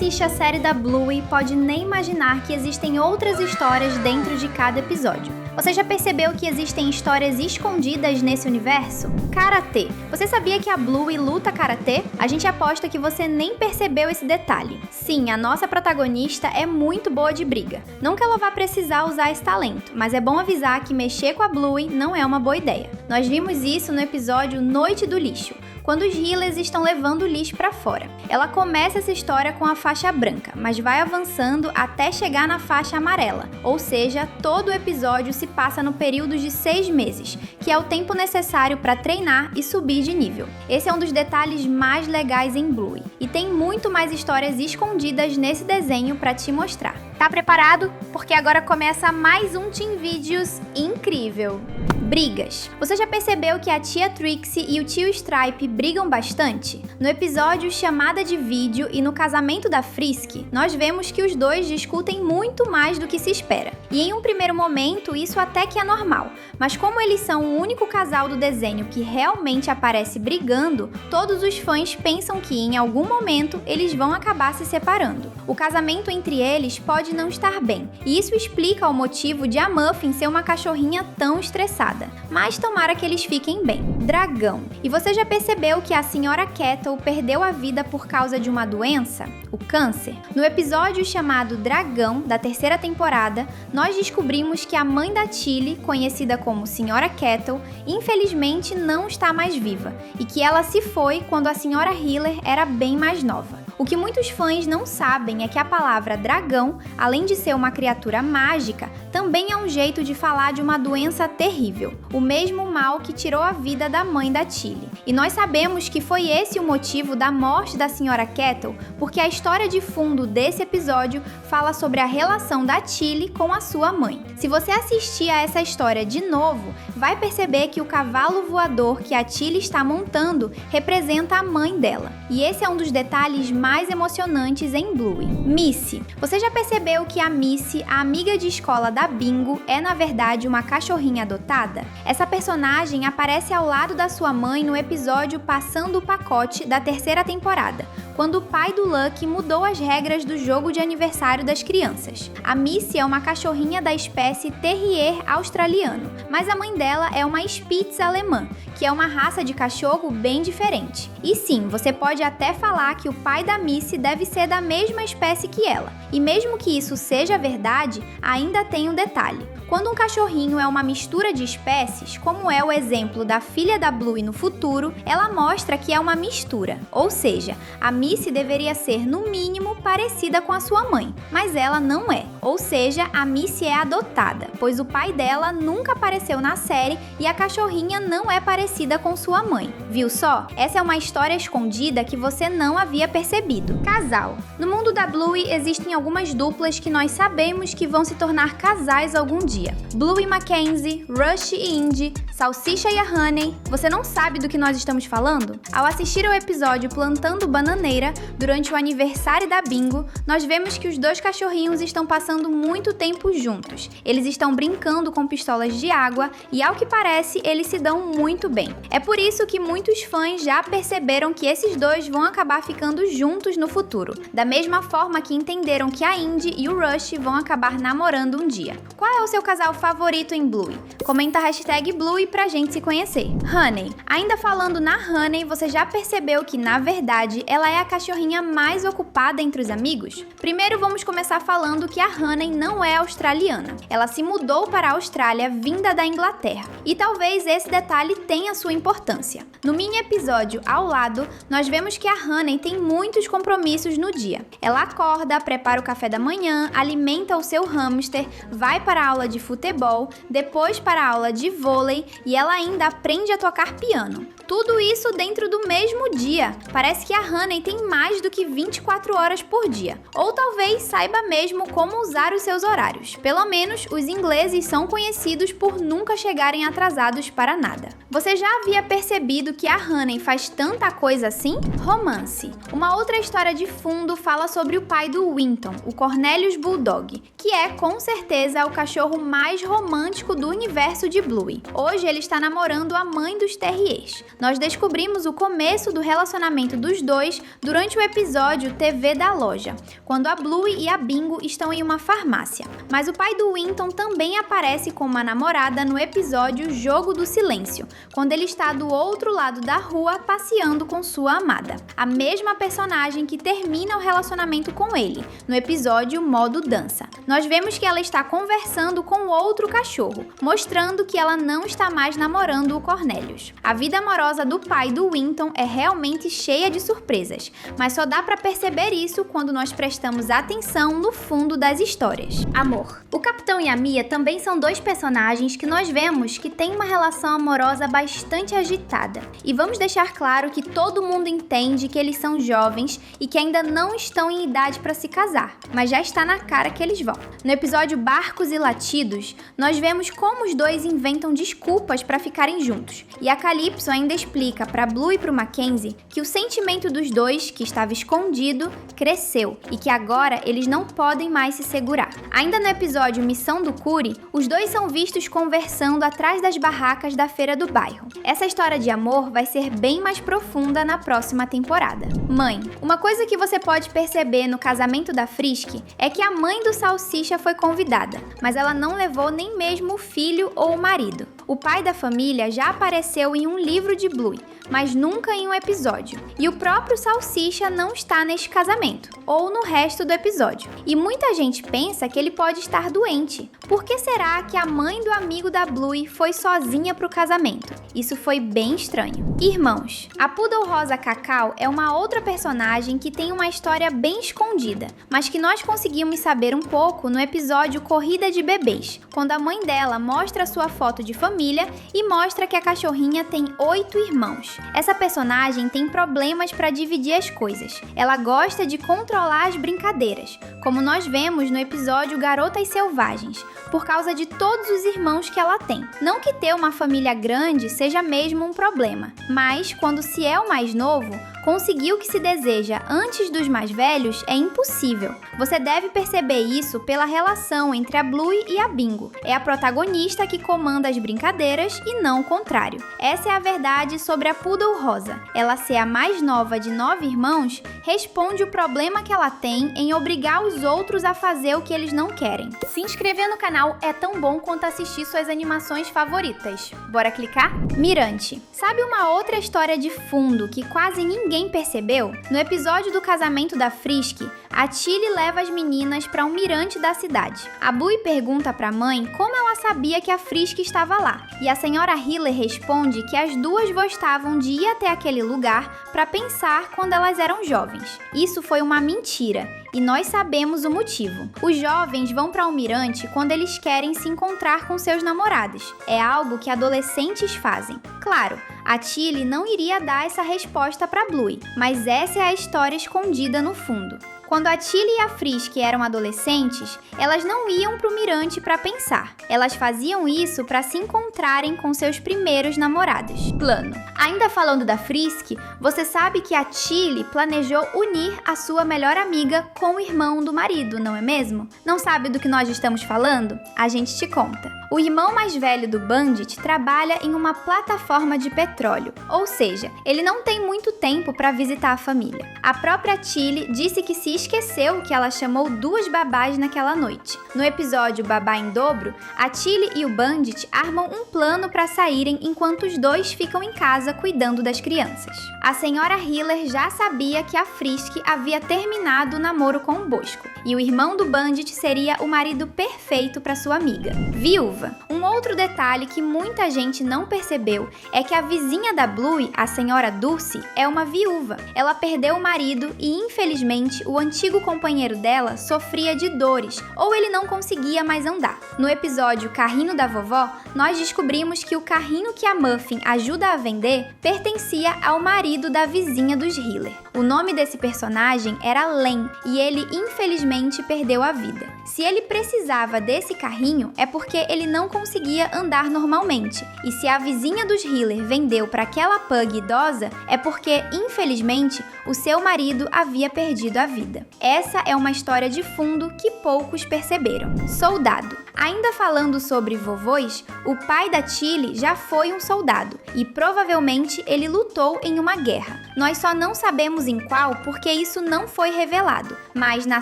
assiste a série da Bluey pode nem imaginar que existem outras histórias dentro de cada episódio. Você já percebeu que existem histórias escondidas nesse universo? Karatê. Você sabia que a Bluey luta karatê? A gente aposta que você nem percebeu esse detalhe. Sim, a nossa protagonista é muito boa de briga. Não que ela vá precisar usar esse talento, mas é bom avisar que mexer com a Bluey não é uma boa ideia. Nós vimos isso no episódio Noite do Lixo, quando os healers estão levando o lixo pra fora. Ela começa essa história com a faixa branca, mas vai avançando até chegar na faixa amarela, ou seja, todo o episódio se passa no período de 6 meses, que é o tempo necessário para treinar e subir de nível. Esse é um dos detalhes mais legais em Bluey, e tem muito mais histórias escondidas nesse desenho para te mostrar. Tá preparado? Porque agora começa mais um Teen Videos incrível! Brigas. Você já percebeu que a tia Trixie e o tio Stripe brigam bastante? No episódio Chamada de Vídeo e no casamento da Frisk, nós vemos que os dois discutem muito mais do que se espera. E em um primeiro momento, isso até que é normal, mas como eles são o único casal do desenho que realmente aparece brigando, todos os fãs pensam que em algum momento eles vão acabar se separando. O casamento entre eles pode não estar bem, e isso explica o motivo de a Muffin ser uma cachorrinha tão estressada. Mas tomara que eles fiquem bem. Dragão. E você já percebeu que a Sra. Kettle perdeu a vida por causa de uma doença? O câncer? No episódio chamado Dragão, da 3ª temporada, nós descobrimos que a mãe da Tilly, conhecida como Sra. Kettle, infelizmente não está mais viva, e que ela se foi quando a Sra. Healer era bem mais nova. O que muitos fãs não sabem é que a palavra dragão, além de ser uma criatura mágica, também é um jeito de falar de uma doença terrível, o mesmo mal que tirou a vida da mãe da Tilly. E nós sabemos que foi esse o motivo da morte da Sra. Kettle, porque a história de fundo desse episódio fala sobre a relação da Tilly com a sua mãe. Se você assistir a essa história de novo, vai perceber que o cavalo voador que a Tilly está montando representa a mãe dela. E esse é um dos detalhes mais emocionantes em Bluey. Missy. Você já percebeu que a Missy, a amiga de escola da Bingo, é na verdade uma cachorrinha adotada? Essa personagem aparece ao lado da sua mãe no episódio Passando o Pacote da 3ª temporada, quando o pai do Lucky mudou as regras do jogo de aniversário das crianças. A Missy é uma cachorrinha da espécie Terrier australiano, mas a mãe dela é uma Spitz alemã, que é uma raça de cachorro bem diferente. E sim, você pode até falar que o pai da Missy deve ser da mesma espécie que ela. E mesmo que isso seja verdade, ainda tem um detalhe. Quando um cachorrinho é uma mistura de espécies, como é o exemplo da filha da Bluey no futuro, ela mostra que é uma mistura. Ou seja, a Missy deveria ser, no mínimo, parecida com a sua mãe, mas ela não é. Ou seja, a Missy é adotada, pois o pai dela nunca apareceu na série e a cachorrinha não é parecida com sua mãe. Viu só? Essa é uma história escondida que você não havia percebido. Casal. No mundo da Bluey existem algumas duplas que nós sabemos que vão se tornar casais algum dia. Bluey e Mackenzie, Rush e Indy, Salsicha e a Honey. Você não sabe do que nós estamos falando? Ao assistir ao episódio Plantando Bananeira, durante o aniversário da Bingo, nós vemos que os dois cachorrinhos estão passando muito tempo juntos. Eles estão brincando com pistolas de água e, ao que parece, eles se dão muito bem. É por isso que muitos fãs já perceberam que esses dois vão acabar ficando juntos no futuro, da mesma forma que entenderam que a Indy e o Rush vão acabar namorando um dia. Qual é o seu casal favorito em Bluey? Comenta a hashtag Bluey pra gente se conhecer. Honey. Ainda falando na Honey, você já percebeu que, na verdade, ela é a cachorrinha mais ocupada entre os amigos? Primeiro vamos começar falando que a Honey não é australiana. Ela se mudou para a Austrália vinda da Inglaterra. E talvez esse detalhe tenha sua importância. No mini episódio Ao Lado, nós vemos que a Honey tem muitos compromissos no dia. Ela acorda, prepara o café da manhã, alimenta o seu hamster, vai para a aula de futebol, depois para a aula de vôlei e ela ainda aprende a tocar piano. Tudo isso dentro do mesmo dia. Parece que a Honey tem mais do que 24 horas por dia. Ou talvez saiba mesmo como usar os seus horários. Pelo menos, os ingleses são conhecidos por nunca chegarem atrasados para nada. Você Você já havia percebido que a Honey faz tanta coisa assim? Romance. Uma outra história de fundo fala sobre o pai do Winton, o Cornelius Bulldog, que é, com certeza, o cachorro mais romântico do universo de Bluey. Hoje ele está namorando a mãe dos terriers. Nós descobrimos o começo do relacionamento dos dois durante o episódio TV da loja, quando a Bluey e a Bingo estão em uma farmácia. Mas o pai do Winton também aparece com uma namorada no episódio Jogo do Silêncio, quando ele está do outro lado da rua passeando com sua amada. A mesma personagem que termina o relacionamento com ele, no episódio Modo Dança. Nós vemos que ela está conversando com outro cachorro, mostrando que ela não está mais namorando o Cornelius. A vida amorosa do pai do Winton é realmente cheia de surpresas, mas só dá pra perceber isso quando nós prestamos atenção no fundo das histórias. Amor. O Capitão e a Mia também são dois personagens que nós vemos que têm uma relação amorosa bastante agitada. E vamos deixar claro que todo mundo entende que eles são jovens e que ainda não estão em idade para se casar, mas já está na cara que eles vão. No episódio Barcos e Latidos, nós vemos como os dois inventam desculpas para ficarem juntos. E a Calypso ainda explica para Blue e para o Mackenzie que o sentimento dos dois, que estava escondido, cresceu e que agora eles não podem mais se segurar. Ainda no episódio Missão do Curi, os dois são vistos conversando atrás das barracas da feira do bairro. Essa história de amor vai ser bem mais profunda na próxima temporada. Mãe. Uma coisa que você pode perceber no casamento da Frisk é que a mãe do Salsicha foi convidada, mas ela não levou nem mesmo o filho ou o marido. O pai da família já apareceu em um livro de Bluey, mas nunca em um episódio. E o próprio Salsicha não está neste casamento, ou no resto do episódio. E muita gente pensa que ele pode estar doente. Por que será que a mãe do amigo da Bluey foi sozinha para o casamento? Isso foi bem estranho. Irmãos. A Poodle Rosa Cacau é uma outra personagem que tem uma história bem escondida, mas que nós conseguimos saber um pouco no episódio Corrida de Bebês, quando a mãe dela mostra sua foto de família e mostra que a cachorrinha tem 8 irmãos. Essa personagem tem problemas para dividir as coisas. Ela gosta de controlar as brincadeiras, como nós vemos no episódio Garotas Selvagens, por causa de todos os irmãos que ela tem. Não que ter uma família grande seja mesmo um problema, mas quando se é o mais novo, conseguir o que se deseja antes dos mais velhos é impossível. Você deve perceber isso pela relação entre a Bluey e a Bingo. É a protagonista que comanda as brincadeiras e não o contrário. Essa é a verdade sobre a Poodle Rosa. Ela ser a mais nova de 9 irmãos responde o problema que ela tem em obrigar os outros a fazer o que eles não querem. Se inscrever no canal é tão bom quanto assistir suas animações favoritas. Bora clicar? Mirante. Sabe uma outra história de fundo que quase ninguém percebeu? No episódio do casamento da Frisk, a Tilly leva as meninas para um mirante da cidade. A Bui pergunta para a mãe como ela sabia que a Frisk estava lá, e a senhora Hiller responde que as duas gostavam de ir até aquele lugar para pensar quando elas eram jovens. Isso foi uma mentira, e nós sabemos o motivo. Os jovens vão para um mirante quando eles querem se encontrar com seus namorados. É algo que adolescentes fazem. Claro, a Tilly não iria dar essa resposta para Bluey, mas essa é a história escondida no fundo. Quando a Tilly e a Frisk eram adolescentes, elas não iam pro mirante para pensar. Elas faziam isso para se encontrarem com seus primeiros namorados. Plano. Ainda falando da Frisk, você sabe que a Tilly planejou unir a sua melhor amiga com o irmão do marido, não é mesmo? Não sabe do que nós estamos falando? A gente te conta. O irmão mais velho do Bandit trabalha em uma plataforma de petróleo, ou seja, ele não tem muito tempo para visitar a família. A própria Tilly disse que se esqueceu que ela chamou 2 babás naquela noite. No episódio Babá em Dobro, a Tilly e o Bandit armam um plano para saírem enquanto os dois ficam em casa cuidando das crianças. A senhora Hiller já sabia que a Frisk havia terminado o namoro com o Bosco, e o irmão do Bandit seria o marido perfeito para sua amiga. Viúva. Um outro detalhe que muita gente não percebeu é que a vizinha da Bluey, a senhora Dulce, é uma viúva. Ela perdeu o marido e, infelizmente, o antigo companheiro dela sofria de dores ou ele não conseguia mais andar. No episódio Carrinho da Vovó, nós descobrimos que o carrinho que a Muffin ajuda a vender pertencia ao marido da vizinha dos Hiller. O nome desse personagem era Len e ele infelizmente perdeu a vida. Se ele precisava desse carrinho é porque ele não conseguia andar normalmente. E se a vizinha dos Hiller vendeu para aquela pug idosa é porque, infelizmente, o seu marido havia perdido a vida. Essa é uma história de fundo que poucos perceberam. Soldado. Ainda falando sobre vovôs, o pai da Tilly já foi um soldado e provavelmente ele lutou em uma guerra. Nós só não sabemos em qual porque isso não foi revelado, mas na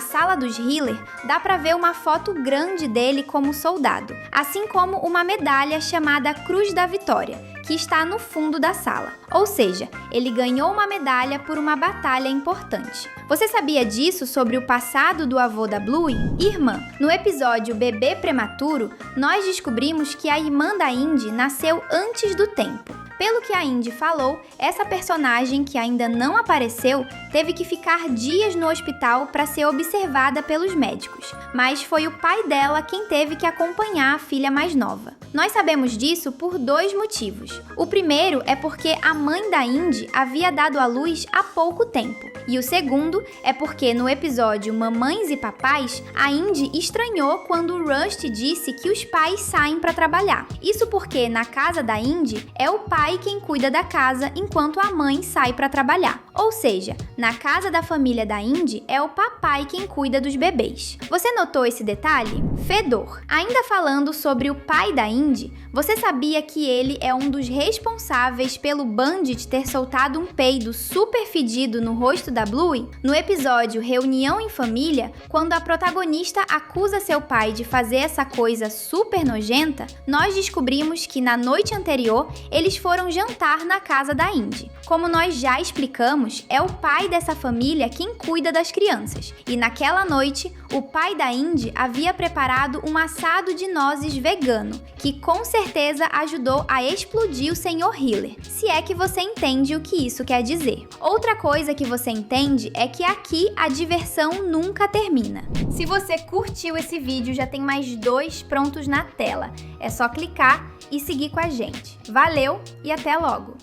sala dos Hiller dá pra ver uma foto grande dele como soldado, assim como uma medalha chamada Cruz da Vitória, que está no fundo da sala. Ou seja, ele ganhou uma medalha por uma batalha importante. Você sabia disso sobre o passado do avô da Bluey? Irmã. No episódio Bebê Prematuro, nós descobrimos que a irmã da Indy nasceu antes do tempo. Pelo que a Indy falou, essa personagem que ainda não apareceu teve que ficar dias no hospital para ser observada pelos médicos, mas foi o pai dela quem teve que acompanhar a filha mais nova. Nós sabemos disso por 2 motivos. O primeiro é porque a mãe da Indy havia dado à luz há pouco tempo. E o segundo é porque no episódio Mamães e Papais, a Indy estranhou quando o Rusty disse que os pais saem para trabalhar. Isso porque na casa da Indy é o pai quem cuida da casa enquanto a mãe sai para trabalhar. Ou seja, na casa da família da Indy é o papai quem cuida dos bebês. Você notou esse detalhe? Fedor. Ainda falando sobre o pai da Indy, você sabia que ele é um dos responsáveis pelo Bandit ter soltado um peido super fedido no rosto da Bluey? No episódio Reunião em Família, quando a protagonista acusa seu pai de fazer essa coisa super nojenta, nós descobrimos que na noite anterior eles foram jantar na casa da Indy. Como nós já explicamos, é o pai dessa família quem cuida das crianças. E naquela noite, o pai da Indy havia preparado um assado de nozes vegano, que com certeza ajudou a explodir o Sr. Hiller, se é que você entende o que isso quer dizer. Outra coisa que você entende é que aqui a diversão nunca termina. Se você curtiu esse vídeo, já tem mais 2 prontos na tela. É só clicar e seguir com a gente. Valeu e até logo!